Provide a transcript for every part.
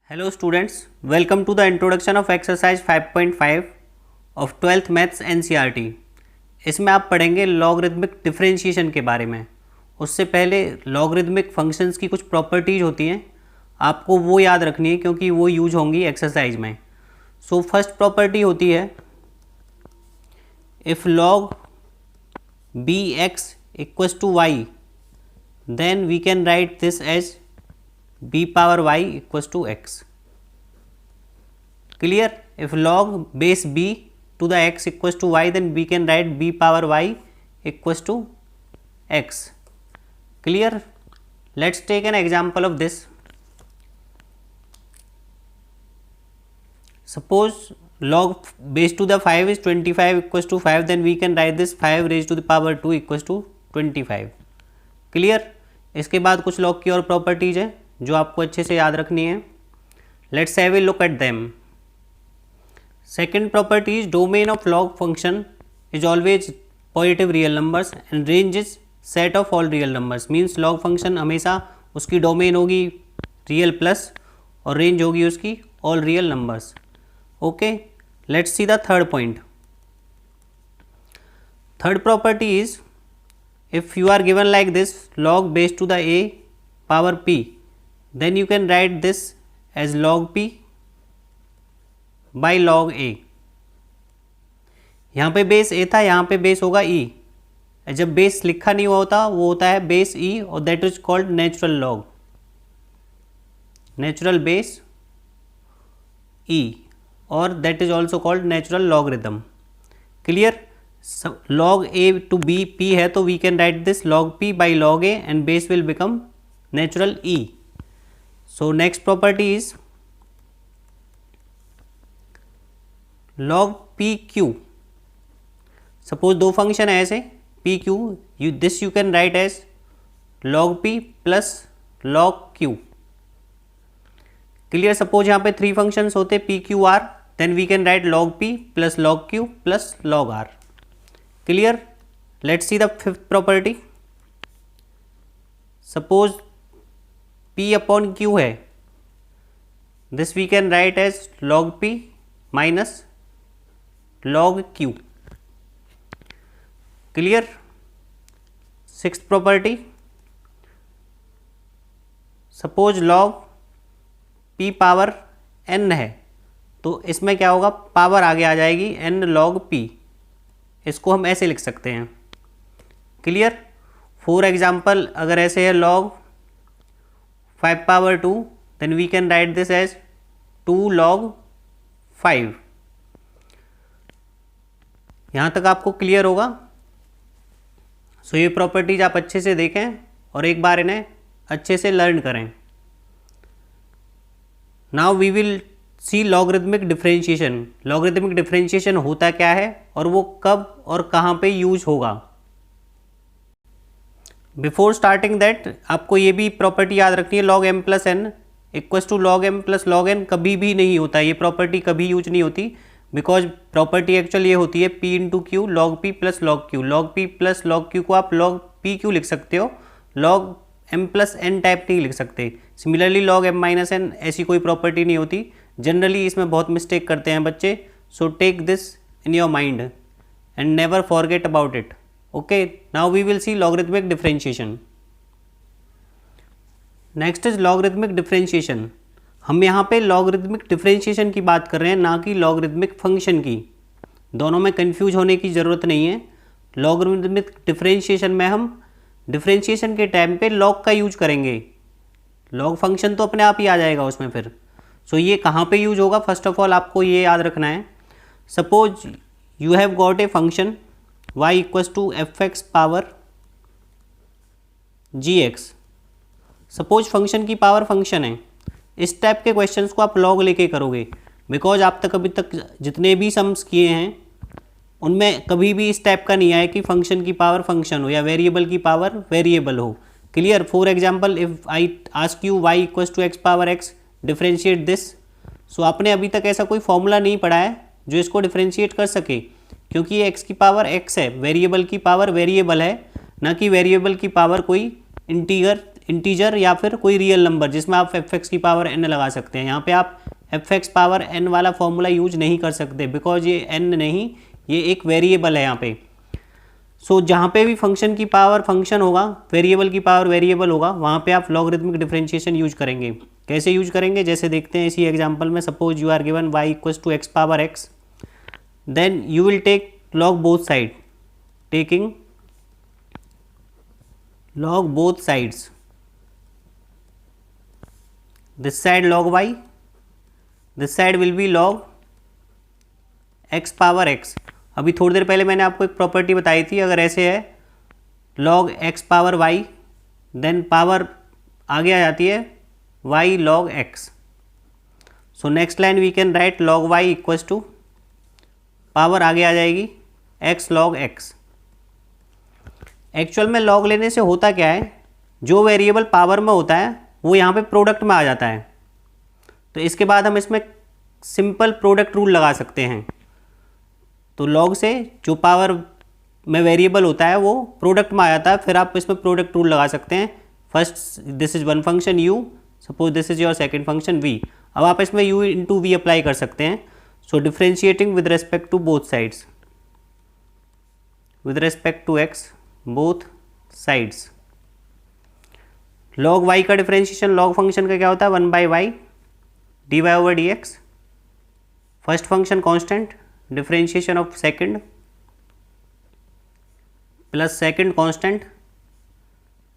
Hello students, welcome to the introduction of exercise 5.5 of 12th maths NCERT। इसमें आप पढ़ेंगे logarithmic differentiation के बारे में। उससे पहले लॉगरिथमिक फंक्शंस की कुछ प्रॉपर्टीज होती हैं, आपको वो याद रखनी है क्योंकि वो यूज होंगी एक्सरसाइज में। सो फर्स्ट प्रॉपर्टी होती है if log bx equals to Y then we can write this as b power y equals to x. Clear? If log base b to the x equals to y, then we can write b power y equals to x. Clear? Let's take an example of this. Suppose log base to the 5 is 25 equals to 5, then we can write this 5 raised to the power 2 equals to 25. Clear? इसके बाद कुछ log की और properties है जो आपको अच्छे से याद रखनी है। Let's have a look at them. Second property is domain of log function is always positive real numbers and range is set of all real numbers. Means log function हमेशा उसकी डोमेन होगी रियल प्लस और range होगी उसकी all real numbers. Okay, let's see the third point. Third property is if you are given like this log base to the a power p, then you can write this as log p by log a। यहाँ पे base a था, यहाँ पे base होगा e। जब base लिखा नहीं हुआ होता वो होता है बेस e और that is called natural log, natural base e और that is also called natural logarithm. Clear? log a to b p है तो we can write this log p by log a and base will become natural e। So next property is log pq. Suppose दो function है ऐसे pq, this you can write as log p plus log q. Clear? Suppose यहाँ पे three functions होते pq r, then we can write log p plus log q plus log r. Clear? Let's see the fifth property. Suppose p upon q है, this we can write as log p minus log q। Clear? Sixth property, suppose log p power n है तो इसमें क्या होगा, power आगे आ जाएगी n log p। इसको हम ऐसे लिख सकते हैं। क्लियर? फॉर एग्जाम्पल अगर ऐसे है log 5 power 2, then we can write this as 2 log 5। यहाँ तक आपको क्लियर होगा। सो ये प्रॉपर्टीज आप अच्छे से देखें और एक बार इन्हें अच्छे से लर्न करें। Now we will see logarithmic differentiation. Logarithmic differentiation होता क्या है और वो कब और कहाँ पे यूज होगा। बिफोर स्टार्टिंग दैट आपको ये भी प्रॉपर्टी याद रखनी है, log m plus N equals to log m plus log n कभी भी नहीं होता। ये प्रॉपर्टी कभी यूज नहीं होती बिकॉज प्रॉपर्टी एक्चुअल ये होती है p into Q log p plus log q। log p plus log q को आप log p q लिख सकते हो, log m plus n type नहीं लिख सकते। Similarly log m minus n ऐसी कोई प्रॉपर्टी नहीं होती। जनरली इसमें बहुत मिस्टेक करते हैं बच्चे। So take this in your mind and never forget about it. Okay, now we will see logarithmic differentiation. Next is logarithmic differentiation. हम यहाँ पे logarithmic differentiation की बात कर रहे हैं, ना कि logarithmic function की। दोनों में कंफ्यूज होने की ज़रूरत नहीं है। logarithmic differentiation में हम differentiation के टाइम पे log का यूज करेंगे। log फंक्शन तो अपने आप ही आ जाएगा उसमें फिर। सो ये कहाँ पे यूज होगा, फर्स्ट ऑफ ऑल आपको ये याद रखना है। Suppose you have got a function y equals to F X power G X. Suppose function की पावर फंक्शन है। इस टाइप के क्वेश्चंस को आप लॉग लेके करोगे बिकॉज आप तक अभी तक जितने भी सम्स किए हैं उनमें कभी भी इस टाइप का नहीं आया कि फंक्शन की पावर फंक्शन हो या वेरिएबल की पावर वेरिएबल हो। Clear? For example if I ask you y equals to X power X differentiate this. So आपने अभी तक ऐसा कोई फॉर्मूला नहीं पढ़ा है जो इसको डिफ्रेंशिएट कर सके, क्योंकि ये x की पावर x है, वेरिएबल की पावर वेरिएबल है, ना कि वेरिएबल की पावर कोई इंटीगर इंटीजर या फिर कोई रियल नंबर जिसमें आप fx की पावर n लगा सकते हैं। यहाँ पे आप fx पावर n वाला फॉर्मूला यूज नहीं कर सकते बिकॉज ये n नहीं, ये एक वेरिएबल है यहाँ पे। सो जहाँ पे भी फंक्शन की पावर फंक्शन होगा, वेरिएबल की पावर वेरिएबल होगा, वहाँ पे आप लॉगरिथमिक डिफरेंशिएशन यूज करेंगे। कैसे यूज करेंगे, जैसे देखते हैं इसी एग्जांपल में। Suppose you are given y equals to x power x, then you will take log both side, taking log both sides, this side log y, this side will be log x power x। अभी थोड़ी देर पहले मैंने आपको एक property बताई थी, अगर ऐसे है log x power y, then power आगे आ जाती है y log x। So next line we can write log y equals to power आगे आ जाएगी x log x। एक्चुअल में लॉग लेने से होता क्या है, जो वेरिएबल पावर में होता है वो यहाँ पे प्रोडक्ट में आ जाता है। तो इसके बाद हम इसमें सिंपल प्रोडक्ट रूल लगा सकते हैं। तो लॉग से जो पावर में वेरिएबल होता है वो प्रोडक्ट में आ जाता है, फिर आप इसमें प्रोडक्ट रूल लगा सकते हैं। First this is one function u, suppose this is your second function v। अब आप इसमें u इंटू वी अप्लाई कर सकते हैं। So differentiating with respect to both sides, with respect to x both sides. log y का differentiation log function का क्या होता है, 1 by Y D Y over D X. First function constant, differentiation of second plus second constant,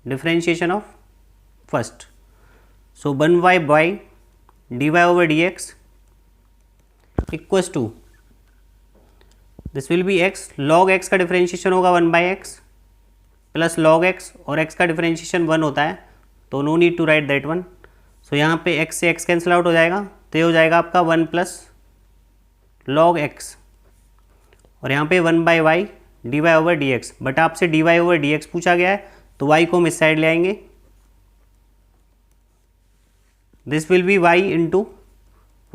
differentiation of first. So 1 by Y D Y over D X equals to this will be x, log x का differentiation होगा 1 by x plus log x, और x का differentiation 1 होता है तो no need to write that one. So यहाँ पे x से x कैंसिल आउट हो जाएगा, तो ये हो जाएगा आपका 1 प्लस log x, और यहाँ पे 1 by Y D Y over D X. But आपसे D Y over D X पूछा गया है तो y को हम इस साइड ले आएंगे। This will B y into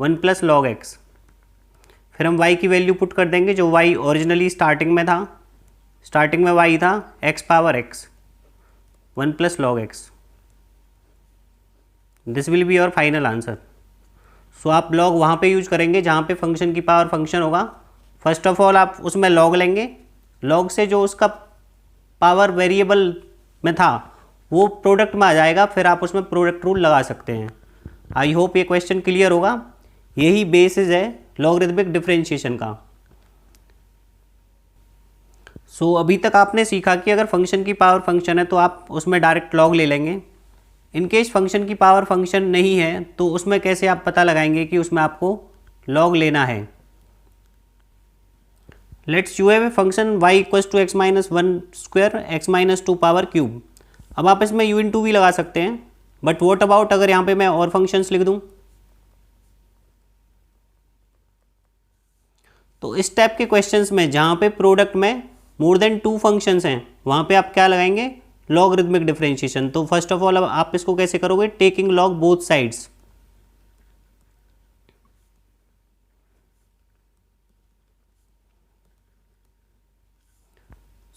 1 plus log x। फिर हम y की वैल्यू पुट कर देंगे जो y ओरिजिनली स्टार्टिंग में था। स्टार्टिंग में y था x power x, 1 plus log x। This will be your final answer. So आप log वहाँ पे यूज करेंगे जहाँ पे फंक्शन की पावर फंक्शन होगा। फर्स्ट ऑफ ऑल आप उसमें log लेंगे, log से जो उसका पावर वेरिएबल में था वो प्रोडक्ट में आ जाएगा, फिर आप उसमें प्रोडक्ट रूल लगा सकते हैं। आई होप ये क्वेश्चन क्लियर होगा। यही बेसिस है लॉगरिथमिक डिफरेंशिएशन का। सो अभी तक आपने सीखा कि अगर फंक्शन की पावर फंक्शन है तो आप उसमें डायरेक्ट लॉग ले लेंगे। इन केस फंक्शन की पावर फंक्शन नहीं है तो उसमें कैसे आप पता लगाएंगे कि उसमें आपको लॉग लेना है। Let's you have a function y equals to x minus 1 square x minus 2 power cube. अब आप इसमें u इंटू वी लगा सकते हैं, बट वॉट अबाउट अगर यहाँ पे मैं और फंक्शंस लिख दूँ। तो इस टाइप के क्वेश्चंस में जहाँ पे प्रोडक्ट में मोर देन 2 फंक्शंस हैं वहाँ पे आप क्या लगाएंगे, लॉगरिथमिक डिफरेंशिएशन। तो फर्स्ट ऑफ ऑल अब आप इसको कैसे करोगे, taking log both sides.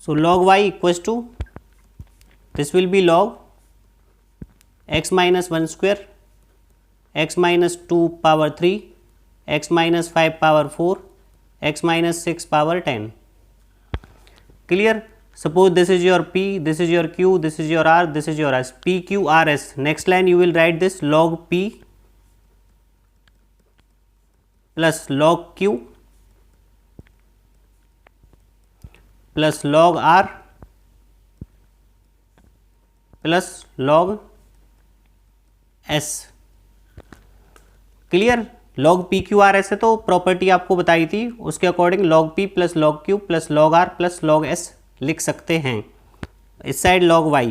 So log y equals to this will be log x minus 1 square x minus 2 power 3 x minus 5 power 4 x minus 6 power 10। Clear. Suppose this is your p, this is your q, this is your r, this is your s, p q r s। Next line you will write this log p plus log q plus log r plus log s। Clear. log p q r s है तो property आपको बताई थी, उसके according log p plus log q plus log r plus log s लिख सकते हैं। इस side log y।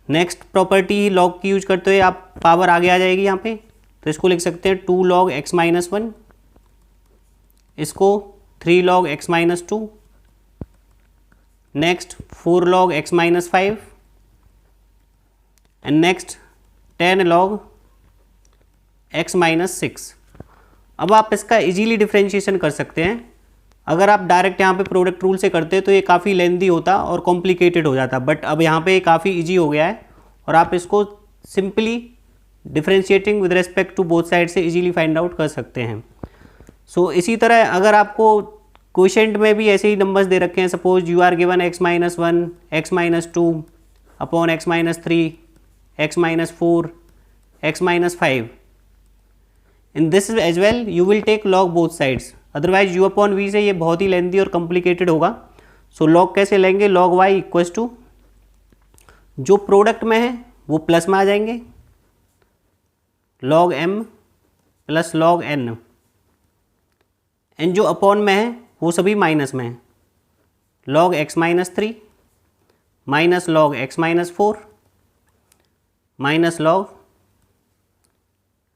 Next property log की यूज करते हुए आप पावर आगे आ जाएगी यहाँ पे, तो इसको लिख सकते हैं 2 log x माइनस 1, इसको 3 log x minus 2, next 4 log x minus 5 and next 10 log x minus 6। अब आप इसका इजीली डिफरेंशिएशन कर सकते हैं। अगर आप डायरेक्ट यहाँ पे प्रोडक्ट रूल से करते तो ये काफ़ी लेंदी होता और कॉम्प्लिकेटेड हो जाता, बट अब यहाँ पे काफ़ी इजी हो गया है और आप इसको simply differentiating with respect to both side से इजीली फाइंड आउट कर सकते हैं। सो इसी तरह अगर आपको क्वोशिएंट में भी ऐसे ही नंबर्स दे रखे हैं, suppose you are given x-1, x-2 upon x-3, x-4, x-5, in this as well you will take log both sides, otherwise u upon v से ये बहुत ही लेंथी और कॉम्प्लिकेटेड होगा। सो लॉग कैसे लेंगे, लॉग y इक्वल्स टू जो product में है वो प्लस में आ जाएंगे, log m plus log n, and जो अपॉन में है वो सभी माइनस में है, log x-3 minus log x-4 minus log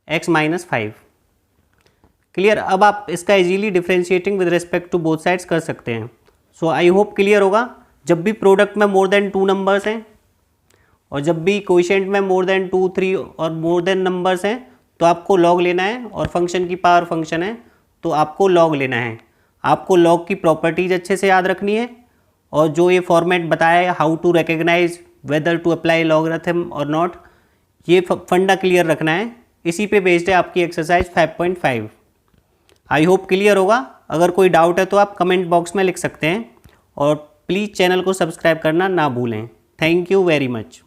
x-5। Clear. अब आप इसका easily differentiating with respect to both sides कर सकते हैं। सो आई होप क्लियर होगा। जब भी प्रोडक्ट में मोर देन 2 नंबर्स हैं और जब भी कोएफिशिएंट में मोर देन 2, 3 और मोर देन नंबर्स हैं तो आपको लॉग लेना है, और फंक्शन की पावर फंक्शन है तो आपको लॉग लेना है। आपको लॉग की प्रॉपर्टीज अच्छे से याद रखनी है, और जो ये फॉर्मेट बताया है how to recognise whether to apply logarithm और नॉट, ये फंडा क्लियर रखना है। इसी पे बेस्ड है आपकी एक्सरसाइज 5.5। आई होप क्लियर होगा। अगर कोई डाउट है तो आप कमेंट बॉक्स में लिख सकते हैं, और प्लीज़ चैनल को सब्सक्राइब करना ना भूलें। Thank you very much.